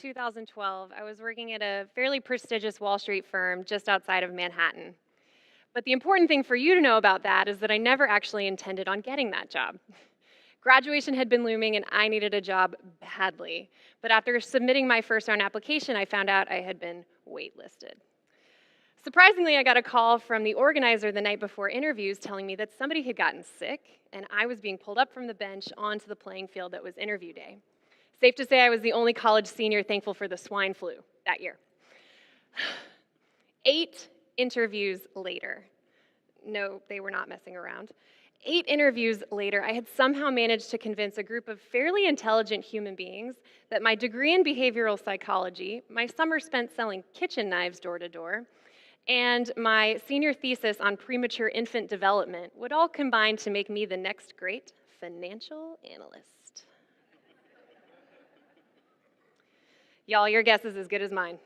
2012, I was working at a fairly prestigious Wall Street firm just outside of Manhattan. But the important thing for you to know about that is that I never actually intended on getting that job. Graduation had been looming and I needed a job badly. But after submitting my first round application, I found out I had been waitlisted. Surprisingly, I got a call from the organizer the night before interviews telling me that somebody had gotten sick and I was being pulled up from the bench onto the playing field that was interview day. Safe to say I was the only college senior thankful for the swine flu that year. 8 interviews later. No, they were not messing around. 8 interviews later, I had somehow managed to convince a group of fairly intelligent human beings that my degree in behavioral psychology, my summer spent selling kitchen knives door to door, and my senior thesis on premature infant development would all combine to make me the next great financial analyst. Y'all, your guess is as good as mine.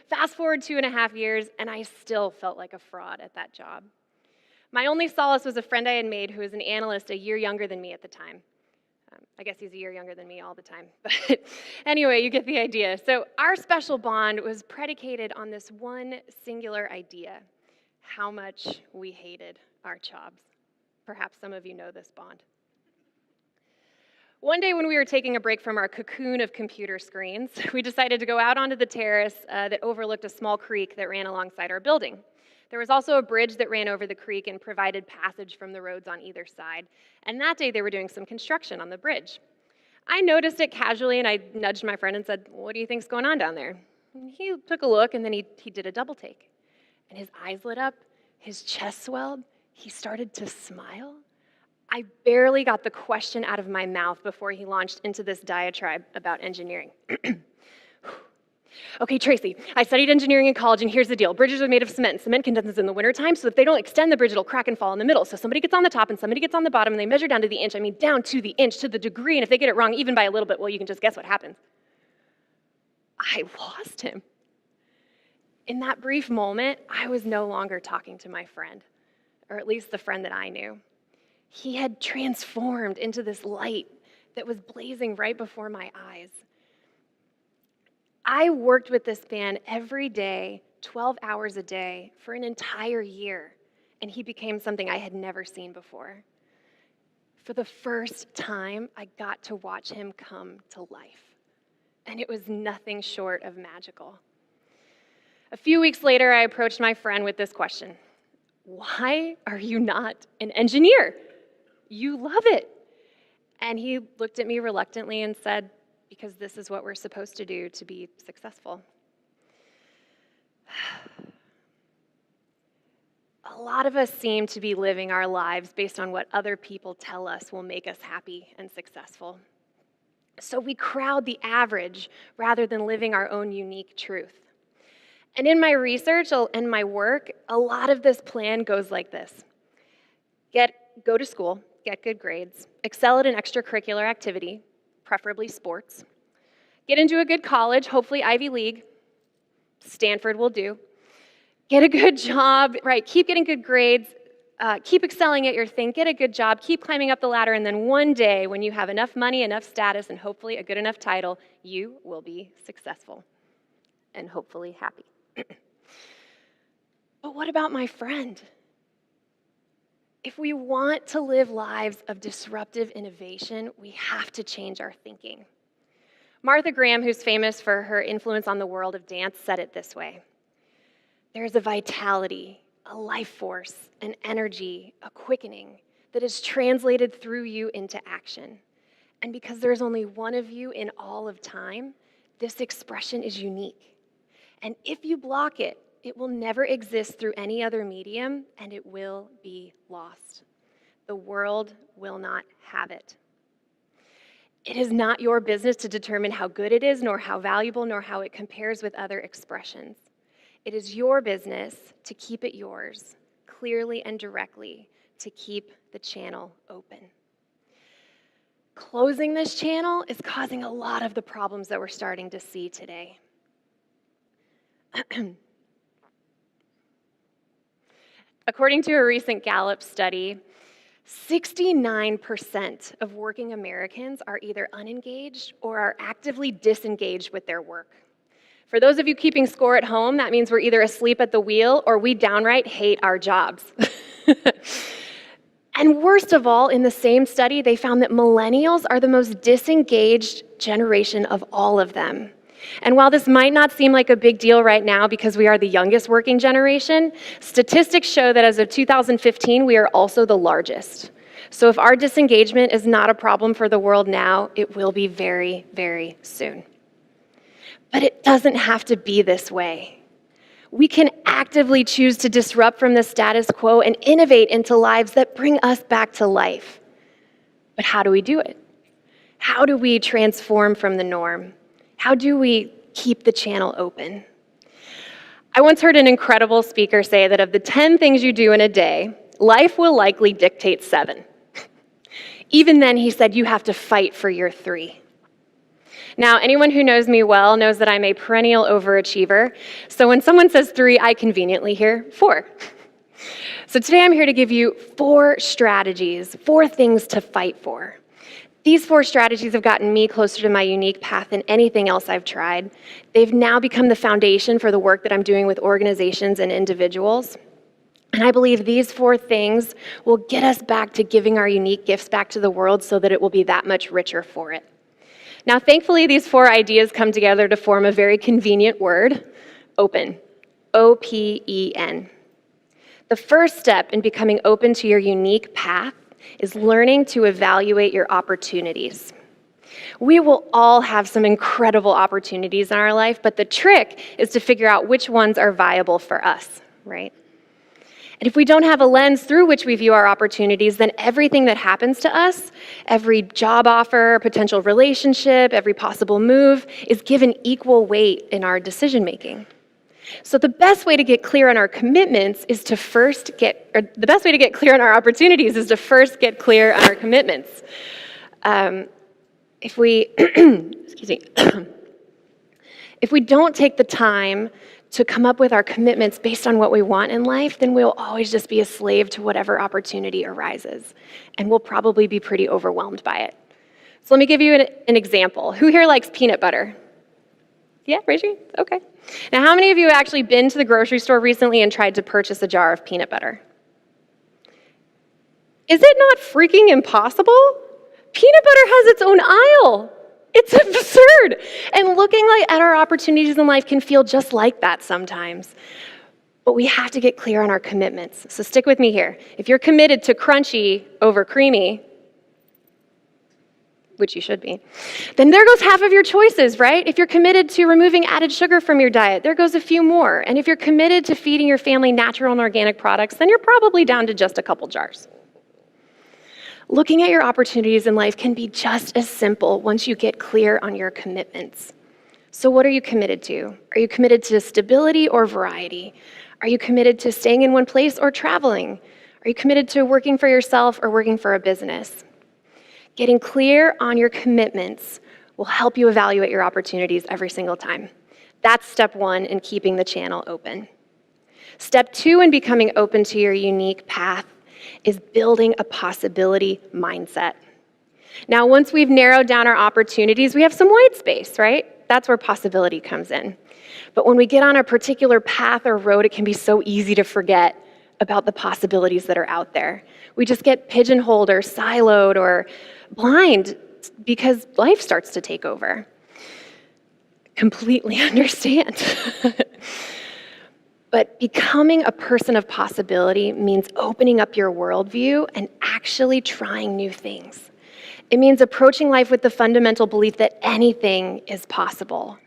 Fast forward 2.5 years, and I still felt like a fraud at that job. My only solace was a friend I had made who was an analyst a year younger than me at the time. I guess he's a year younger than me all the time. But anyway, you get the idea. So our special bond was predicated on this one singular idea: how much we hated our jobs. Perhaps some of you know this bond. One day when we were taking a break from our cocoon of computer screens, we decided to go out onto the terrace that overlooked a small creek that ran alongside our building. There was also a bridge that ran over the creek and provided passage from the roads on either side. And that day they were doing some construction on the bridge. I noticed it casually and I nudged my friend and said, "What do you think's going on down there?" And he took a look and then he did a double take. And his eyes lit up, his chest swelled, he started to smile. I barely got the question out of my mouth before he launched into this diatribe about engineering. "Okay, Tracy, I studied engineering in college, and here's the deal. Bridges are made of cement, and cement condenses in the wintertime, so if they don't extend the bridge, it'll crack and fall in the middle. So somebody gets on the top, and somebody gets on the bottom, and they measure down to the inch. Down to the inch, to the degree, and if they get it wrong even by a little bit, well, you can just guess what happens." I lost him. In that brief moment, I was no longer talking to my friend, or at least the friend that I knew. He had transformed into this light that was blazing right before my eyes. I worked with this man every day, 12 hours a day, for an entire year, and he became something I had never seen before. For the first time, I got to watch him come to life, and it was nothing short of magical. A few weeks later, I approached my friend with this question: "Why are you not an engineer? You love it." And he looked at me reluctantly and said, "Because this is what we're supposed to do to be successful." A lot of us seem to be living our lives based on what other people tell us will make us happy and successful. So we crowd the average rather than living our own unique truth. And in my research and my work, a lot of this plan goes like this: go to school, get good grades, excel at an extracurricular activity, preferably sports, get into a good college, hopefully Ivy League, Stanford will do, get a good job, right, keep getting good grades, keep excelling at your thing, get a good job, keep climbing up the ladder, and then one day when you have enough money, enough status, and hopefully a good enough title, you will be successful and hopefully happy. But what about my friend? If we want to live lives of disruptive innovation, we have to change our thinking. Martha Graham, who's famous for her influence on the world of dance, said it this way: "There is a vitality, a life force, an energy, a quickening that is translated through you into action. And because there is only one of you in all of time, this expression is unique. And if you block it, it will never exist through any other medium, and it will be lost. The world will not have it. It is not your business to determine how good it is, nor how valuable, nor how it compares with other expressions. It is your business to keep it yours, clearly and directly, to keep the channel open." Closing this channel is causing a lot of the problems that we're starting to see today. According to a recent Gallup study, 69% of working Americans are either unengaged or are actively disengaged with their work. For those of you keeping score at home, that means we're either asleep at the wheel or we downright hate our jobs. And worst of all, in the same study, they found that millennials are the most disengaged generation of all of them. And while this might not seem like a big deal right now because we are the youngest working generation, statistics show that as of 2015, we are also the largest. So if our disengagement is not a problem for the world now, it will be very, very soon. But it doesn't have to be this way. We can actively choose to disrupt from the status quo and innovate into lives that bring us back to life. But how do we do it? How do we transform from the norm? How do we keep the channel open? I once heard an incredible speaker say that of the 10 things you do in a day, life will likely dictate 7. Even then, he said, you have to fight for your 3. Now, anyone who knows me well knows that I'm a perennial overachiever. So when someone says 3, I conveniently hear 4. So today I'm here to give you 4 strategies, 4 things to fight for. These 4 strategies have gotten me closer to my unique path than anything else I've tried. They've now become the foundation for the work that I'm doing with organizations and individuals. And I believe these 4 things will get us back to giving our unique gifts back to the world so that it will be that much richer for it. Now, thankfully, these 4 ideas come together to form a very convenient word, open, O-P-E-N. The first step in becoming open to your unique path is learning to evaluate your opportunities. We will all have some incredible opportunities in our life, but the trick is to figure out which ones are viable for us, right? And if we don't have a lens through which we view our opportunities, then everything that happens to us, every job offer, potential relationship, every possible move, is given equal weight in our decision making. So the best way to get clear on our commitments is to the best way to get clear on our opportunities is to first get clear on our commitments. If we, excuse me, if we don't take the time to come up with our commitments based on what we want in life, then we'll always just be a slave to whatever opportunity arises, and we'll probably be pretty overwhelmed by it. So let me give you an example. Who here likes peanut butter? Yeah, raise your hand. Okay. Now, how many of you have actually been to the grocery store recently and tried to purchase a jar of peanut butter? Is it not freaking impossible? Peanut butter has its own aisle. It's absurd. And looking at our opportunities in life can feel just like that sometimes. But we have to get clear on our commitments. So stick with me here. If you're committed to crunchy over creamy, which you should be, then there goes half of your choices, right? If you're committed to removing added sugar from your diet, there goes a few more. And if you're committed to feeding your family natural and organic products, then you're probably down to just a couple jars. Looking at your opportunities in life can be just as simple once you get clear on your commitments. So what are you committed to? Are you committed to stability or variety? Are you committed to staying in one place or traveling? Are you committed to working for yourself or working for a business? Getting clear on your commitments will help you evaluate your opportunities every single time. That's step 1 in keeping the channel open. Step 2 in becoming open to your unique path is building a possibility mindset. Now, once we've narrowed down our opportunities, we have some white space, right? That's where possibility comes in. But when we get on a particular path or road, it can be so easy to forget about the possibilities that are out there. We just get pigeonholed or siloed or blind because life starts to take over. Completely understand. But becoming a person of possibility means opening up your worldview and actually trying new things. It means approaching life with the fundamental belief that anything is possible.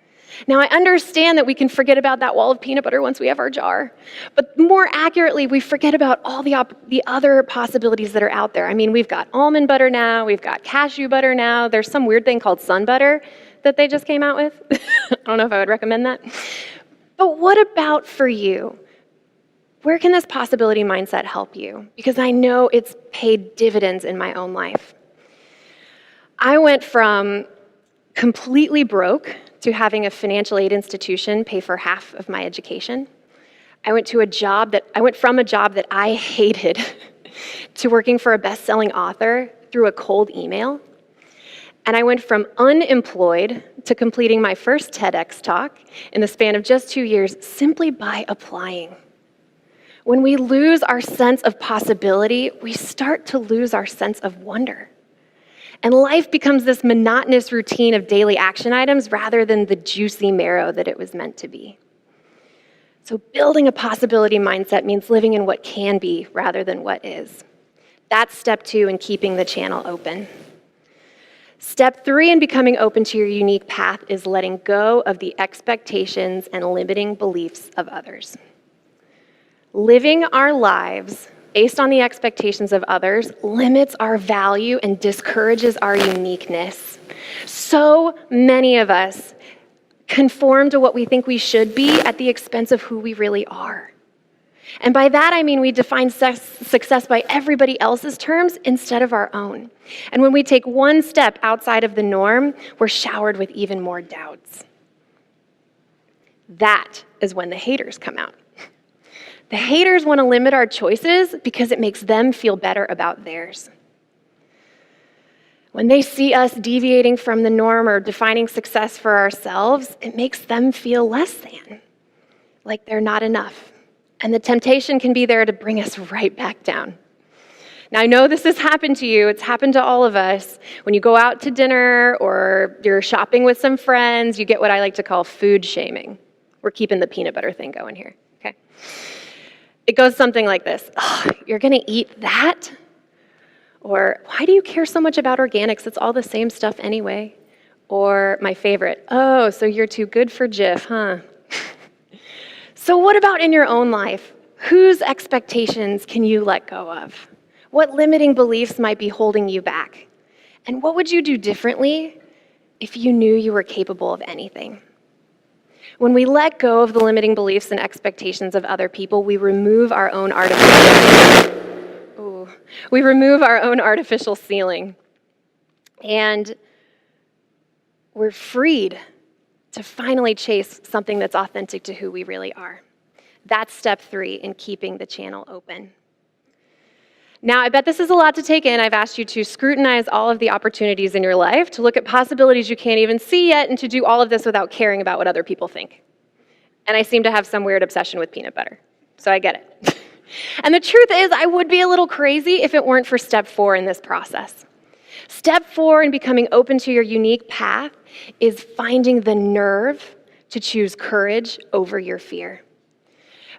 Now, I understand that we can forget about that wall of peanut butter once we have our jar, but more accurately, we forget about all the other possibilities that are out there. I mean, we've got almond butter now, we've got cashew butter now, there's some weird thing called sun butter that they just came out with. I don't know if I would recommend that. But what about for you? Where can this possibility mindset help you? Because I know it's paid dividends in my own life. I went from completely broke to having a financial aid institution pay for half of my education. I went from a job that I hated to working for a best-selling author through a cold email. And I went from unemployed to completing my first TEDx talk in the span of just 2 years simply by applying. When we lose our sense of possibility, we start to lose our sense of wonder. And life becomes this monotonous routine of daily action items rather than the juicy marrow that it was meant to be. So building a possibility mindset means living in what can be rather than what is. That's step 2 in keeping the channel open. Step 3 in becoming open to your unique path is letting go of the expectations and limiting beliefs of others. Living our lives based on the expectations of others limits our value and discourages our uniqueness. So many of us conform to what we think we should be at the expense of who we really are. And by that, I mean we define success by everybody else's terms instead of our own. And when we take one step outside of the norm, we're showered with even more doubts. That is when the haters come out. The haters want to limit our choices because it makes them feel better about theirs. When they see us deviating from the norm or defining success for ourselves, it makes them feel less than, like they're not enough. And the temptation can be there to bring us right back down. Now, I know this has happened to you. It's happened to all of us. When you go out to dinner or you're shopping with some friends, you get what I like to call food shaming. We're keeping the peanut butter thing going here, okay? It goes something like this. Oh, you're going to eat that? Or why do you care so much about organics? It's all the same stuff anyway. Or my favorite, oh, so you're too good for Jif, huh? So what about in your own life? Whose expectations can you let go of? What limiting beliefs might be holding you back? And what would you do differently if you knew you were capable of anything? When we let go of the limiting beliefs and expectations of other people, we remove our own artificial ceiling. And we're freed to finally chase something that's authentic to who we really are. That's step 3 in keeping the channel open. Now, I bet this is a lot to take in. I've asked you to scrutinize all of the opportunities in your life, to look at possibilities you can't even see yet, and to do all of this without caring about what other people think. And I seem to have some weird obsession with peanut butter, so I get it. And the truth is, I would be a little crazy if it weren't for step 4 in this process. Step 4 in becoming open to your unique path is finding the nerve to choose courage over your fear.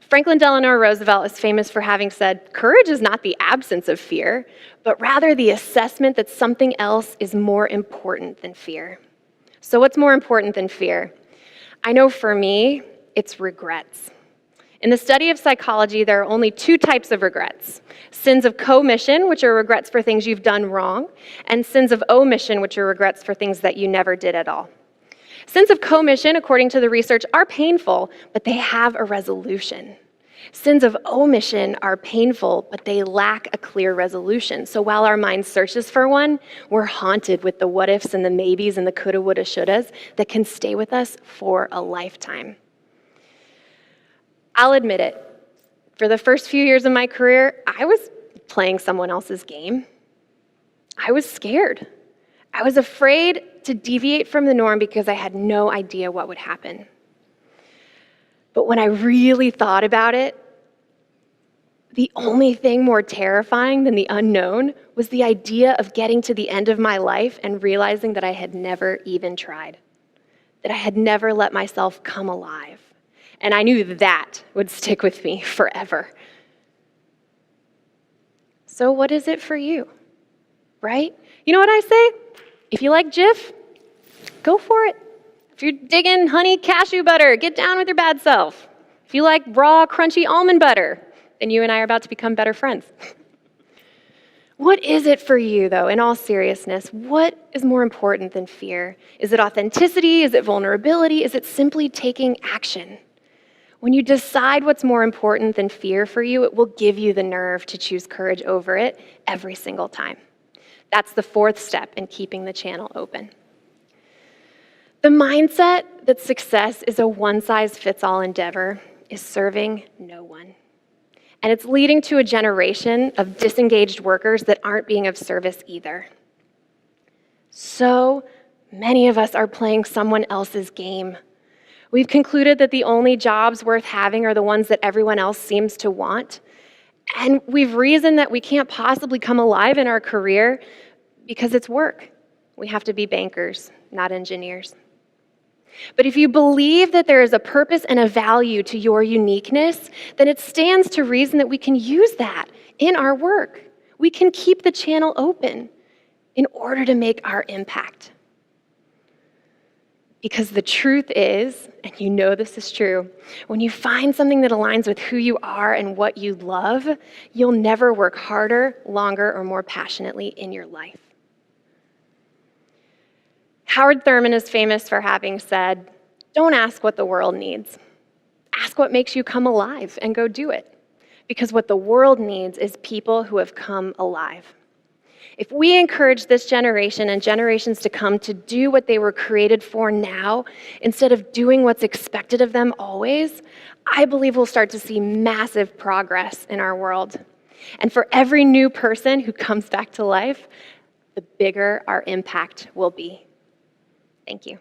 Franklin Delano Roosevelt is famous for having said, courage is not the absence of fear, but rather the assessment that something else is more important than fear. So what's more important than fear? I know for me, it's regrets. In the study of psychology, there are only 2 types of regrets. Sins of commission, which are regrets for things you've done wrong, and sins of omission, which are regrets for things that you never did at all. Sins of commission, according to the research, are painful, but they have a resolution. Sins of omission are painful, but they lack a clear resolution. So while our mind searches for one, we're haunted with the what ifs and the maybes and the coulda, woulda, shouldas that can stay with us for a lifetime. I'll admit it. For the first few years of my career, I was playing someone else's game. I was scared. I was afraid to deviate from the norm because I had no idea what would happen. But when I really thought about it, the only thing more terrifying than the unknown was the idea of getting to the end of my life and realizing that I had never even tried, that I had never let myself come alive. And I knew that would stick with me forever. So what is it for you, right? You know what I say? If you like Jif, go for it. If you're digging honey cashew butter, get down with your bad self. If you like raw, crunchy almond butter, then you and I are about to become better friends. What is it for you, though, in all seriousness? What is more important than fear? Is it authenticity? Is it vulnerability? Is it simply taking action? When you decide what's more important than fear for you, it will give you the nerve to choose courage over it every single time. That's the 4th step in keeping the channel open. The mindset that success is a one-size-fits-all endeavor is serving no one. And it's leading to a generation of disengaged workers that aren't being of service either. So many of us are playing someone else's game. We've concluded that the only jobs worth having are the ones that everyone else seems to want. And we've reasoned that we can't possibly come alive in our career because it's work. We have to be bankers, not engineers. But if you believe that there is a purpose and a value to your uniqueness, then it stands to reason that we can use that in our work. We can keep the channel open in order to make our impact. Because the truth is, and you know this is true, when you find something that aligns with who you are and what you love, you'll never work harder, longer, or more passionately in your life. Howard Thurman is famous for having said, "Don't ask what the world needs. Ask what makes you come alive and go do it." Because what the world needs is people who have come alive. If we encourage this generation and generations to come to do what they were created for now, instead of doing what's expected of them always, I believe we'll start to see massive progress in our world. And for every new person who comes back to life, the bigger our impact will be. Thank you.